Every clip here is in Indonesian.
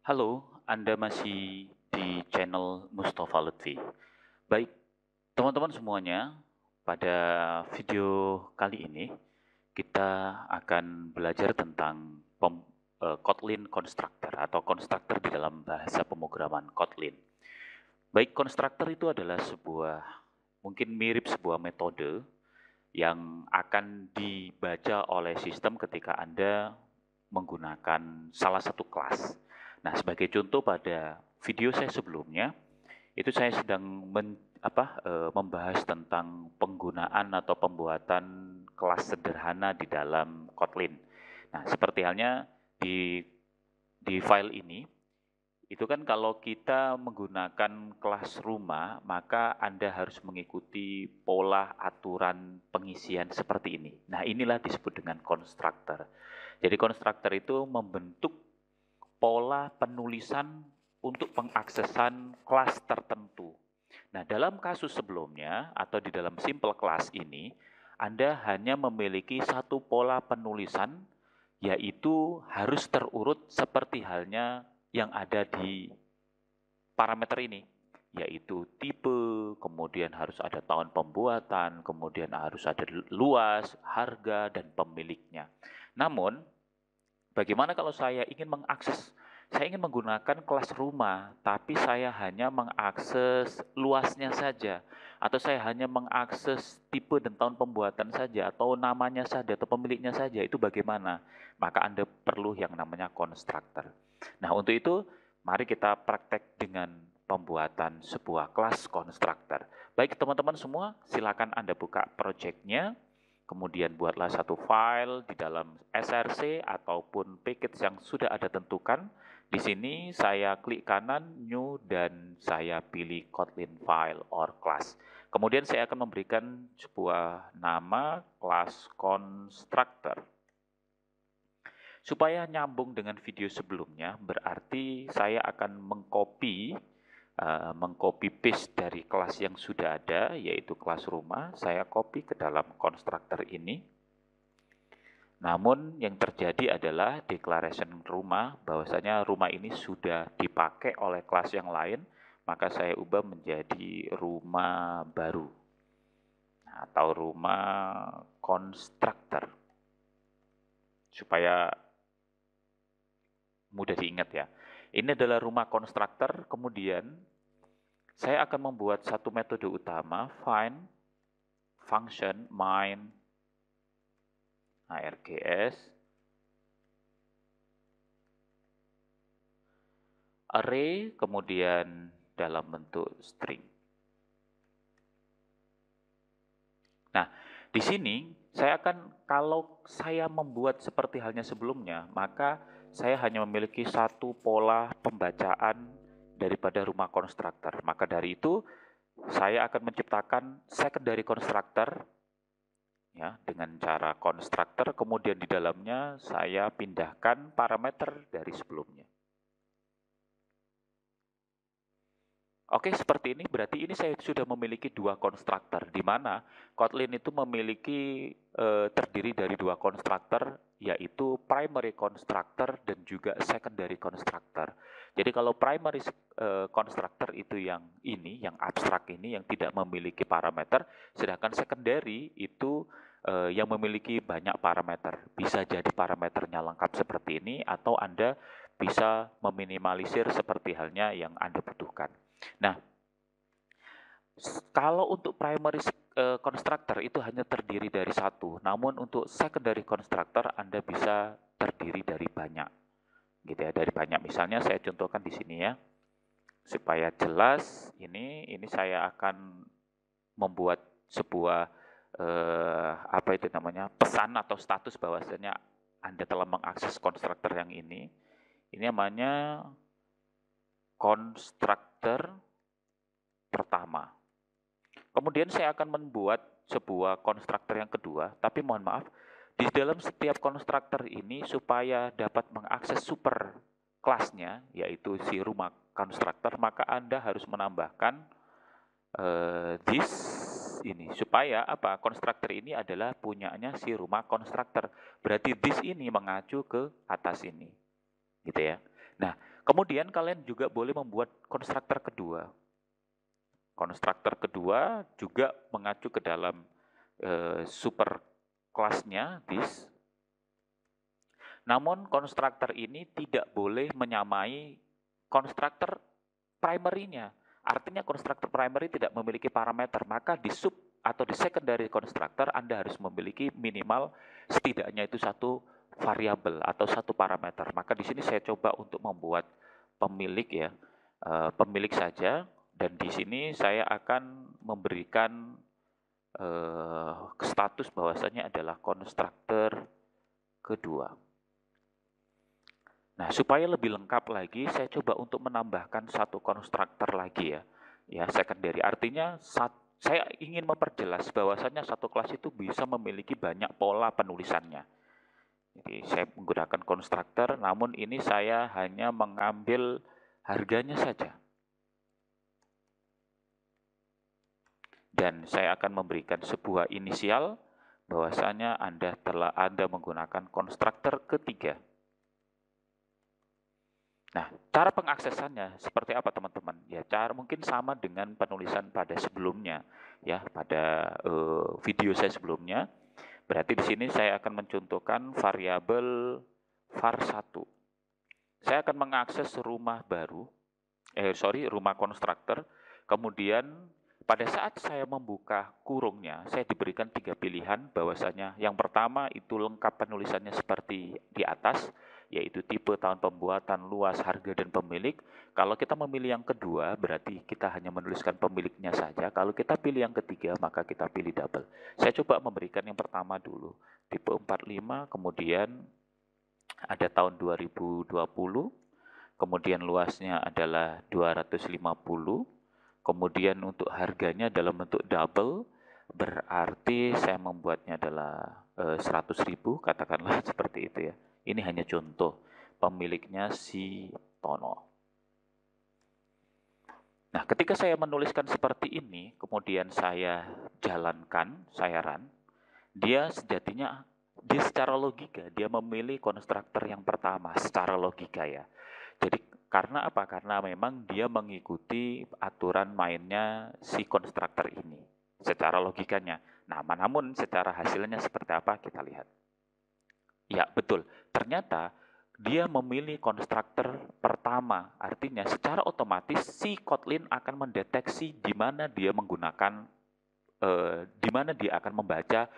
Halo, Anda masih di channel Mustafa Lutfi. Baik, teman-teman semuanya, pada video kali ini kita akan belajar tentang Kotlin Constructor atau konstruktor di dalam bahasa pemrograman Kotlin. Baik, konstruktor itu adalah mungkin mirip sebuah metode yang akan dibaca oleh sistem ketika Anda menggunakan salah satu kelas. Nah, sebagai contoh pada video saya sebelumnya, itu saya sedang membahas tentang penggunaan atau pembuatan kelas sederhana di dalam Kotlin. Nah, seperti halnya di file ini, itu kan kalau kita menggunakan kelas rumah, maka Anda harus mengikuti pola aturan pengisian seperti ini. Nah, inilah disebut dengan konstruktor. Jadi konstruktor itu membentuk pola penulisan untuk pengaksesan kelas tertentu. Nah, dalam kasus sebelumnya atau di dalam simple class ini, Anda hanya memiliki satu pola penulisan, yaitu harus terurut seperti halnya yang ada di parameter ini, yaitu tipe, kemudian harus ada tahun pembuatan, kemudian harus ada luas, harga, dan pemiliknya. Namun, bagaimana kalau saya ingin menggunakan kelas rumah, tapi saya hanya mengakses luasnya saja, atau saya hanya mengakses tipe dan tahun pembuatan saja, atau namanya saja, atau pemiliknya saja, itu bagaimana? Maka Anda perlu yang namanya konstruktor. Nah, untuk itu, mari kita praktek dengan pembuatan sebuah kelas konstruktor. Baik teman-teman semua, silakan Anda buka project-nya, kemudian buatlah satu file di dalam src ataupun package yang sudah ada tentukan. Di sini saya klik kanan, new, dan saya pilih Kotlin file or class. Kemudian saya akan memberikan sebuah nama kelas constructor. Supaya nyambung dengan video sebelumnya, berarti saya akan mengcopy paste dari kelas yang sudah ada, yaitu kelas rumah, saya copy ke dalam konstruktor ini. Namun yang terjadi adalah declaration rumah, bahwasanya rumah ini sudah dipakai oleh kelas yang lain, maka saya ubah menjadi rumah baru atau rumah konstruktor supaya mudah diingat ya. Ini adalah rumah konstruktor, kemudian saya akan membuat satu metode utama, find function main args array, kemudian dalam bentuk string. Nah, di sini kalau saya membuat seperti halnya sebelumnya, maka saya hanya memiliki satu pola pembacaan daripada rumah konstruktor. Maka dari itu, saya akan menciptakan secondary constructor ya dengan cara konstruktor, kemudian di dalamnya saya pindahkan parameter dari sebelumnya. Oke, seperti ini berarti ini saya sudah memiliki dua konstruktor, di mana Kotlin itu memiliki terdiri dari dua konstruktor, yaitu primary constructor dan juga secondary constructor. Jadi kalau primary constructor itu yang abstrak ini, yang tidak memiliki parameter, sedangkan secondary itu yang memiliki banyak parameter. Bisa jadi parameternya lengkap seperti ini, atau Anda bisa meminimalisir seperti halnya yang Anda butuhkan. Nah, kalau untuk primary constructor itu hanya terdiri dari satu, namun untuk secondary constructor Anda bisa terdiri dari banyak, gitu ya, dari banyak. Misalnya saya contohkan di sini ya, supaya jelas. Ini saya akan membuat sebuah pesan atau status bahwasanya Anda telah mengakses konstruktor yang ini. Ini namanya konstruktor pertama. Kemudian saya akan membuat sebuah konstruktor yang kedua, tapi mohon maaf, di dalam setiap konstruktor ini supaya dapat mengakses super kelasnya, yaitu si rumah konstruktor, maka Anda harus menambahkan this ini, supaya konstruktor ini adalah punyanya si rumah konstruktor. Berarti this ini mengacu ke atas ini, gitu ya. Nah, Kemudian kalian juga boleh membuat konstruktor kedua. Konstruktor kedua juga mengacu ke dalam super kelasnya this. Namun konstruktor ini tidak boleh menyamai konstruktor primary-nya. Artinya konstruktor primary tidak memiliki parameter, maka di sub atau di secondary konstruktor Anda harus memiliki minimal setidaknya itu satu variabel atau satu parameter. Maka di sini saya coba untuk membuat pemilik ya, pemilik saja, dan di sini saya akan memberikan status bahwasanya adalah konstruktor kedua. Nah, supaya lebih lengkap lagi, saya coba untuk menambahkan satu konstruktor lagi ya secondary. Artinya saya ingin memperjelas bahwasanya satu kelas itu bisa memiliki banyak pola penulisannya. Jadi saya menggunakan konstruktor, namun ini saya hanya mengambil harganya saja. Dan saya akan memberikan sebuah inisial bahwasanya Anda menggunakan konstruktor ketiga. Nah, cara pengaksesannya seperti apa teman-teman? Ya, cara mungkin sama dengan penulisan pada sebelumnya, ya, pada video saya sebelumnya. Berarti di sini saya akan mencontohkan variabel var1. Saya akan mengakses rumah baru, rumah konstruktor. Kemudian pada saat saya membuka kurungnya, saya diberikan 3 pilihan bahwasanya yang pertama itu lengkap penulisannya seperti di atas, yaitu tipe, tahun pembuatan, luas, harga, dan pemilik. Kalau kita memilih yang kedua, berarti kita hanya menuliskan pemiliknya saja. Kalau kita pilih yang ketiga, maka kita pilih double. Saya coba memberikan yang pertama dulu, tipe 45, kemudian ada tahun 2020, kemudian luasnya adalah 250, kemudian untuk harganya dalam bentuk double, berarti saya membuatnya adalah 100.000, katakanlah seperti itu ya. Ini hanya contoh, pemiliknya si Tono. Nah, ketika saya menuliskan seperti ini, kemudian saya jalankan, saya run, dia secara logika, dia memilih konstruktor yang pertama, secara logika ya. Jadi, karena apa? Karena memang dia mengikuti aturan mainnya si konstruktor ini, secara logikanya. Nah, namun secara hasilnya seperti apa, kita lihat. Ya, betul. Ternyata dia memilih konstruktor pertama. Artinya secara otomatis si Kotlin akan mendeteksi di mana dia menggunakan, di mana dia akan membaca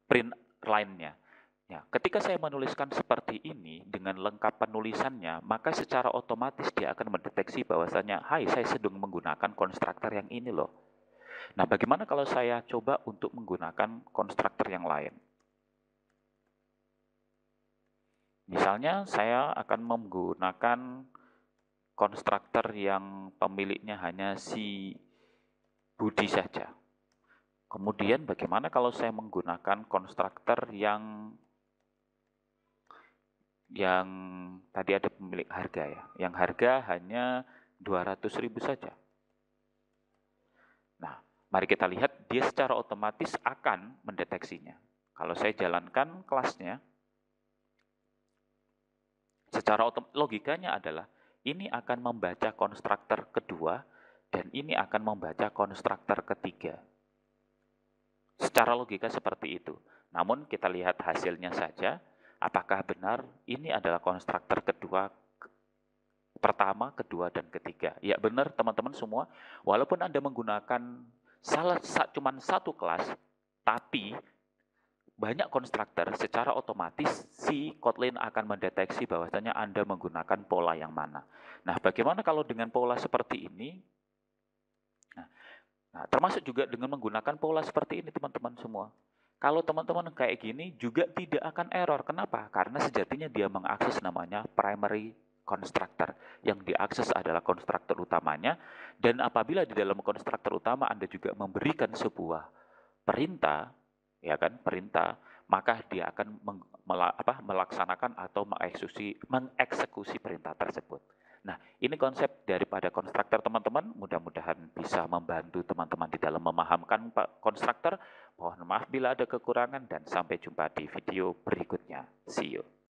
print line-nya. Ya, ketika saya menuliskan seperti ini dengan lengkap penulisannya, maka secara otomatis dia akan mendeteksi bahwasanya, hai, saya sedang menggunakan konstruktor yang ini loh. Nah, bagaimana kalau saya coba untuk menggunakan konstruktor yang lain? Misalnya saya akan menggunakan konstruktor yang pemiliknya hanya si Budi saja. Kemudian bagaimana kalau saya menggunakan konstruktor yang tadi ada pemilik harga ya, yang harga hanya 200.000 saja. Nah, mari kita lihat dia secara otomatis akan mendeteksinya. Kalau saya jalankan kelasnya, secara logikanya adalah ini akan membaca konstruktor kedua dan ini akan membaca konstruktor ketiga. Secara logika seperti itu. Namun kita lihat hasilnya saja, apakah benar ini adalah konstruktor kedua, pertama, kedua, dan ketiga. Ya benar teman-teman semua, walaupun Anda menggunakan cuma satu kelas, tapi banyak konstruktor, secara otomatis si Kotlin akan mendeteksi bahwasanya Anda menggunakan pola yang mana. Nah, bagaimana kalau dengan pola seperti ini? Nah, termasuk juga dengan menggunakan pola seperti ini teman-teman semua. Kalau teman-teman kayak gini juga tidak akan error. Kenapa? Karena sejatinya dia mengakses namanya primary constructor. Yang diakses adalah konstruktor utamanya. Dan apabila di dalam konstruktor utama Anda juga memberikan sebuah perintah, ya kan, perintah, maka dia akan melaksanakan atau mengeksekusi perintah tersebut. Nah, ini konsep daripada konstruktor teman-teman, mudah-mudahan bisa membantu teman-teman di dalam memahamkan konstruktor. Mohon maaf bila ada kekurangan dan sampai jumpa di video berikutnya. See you.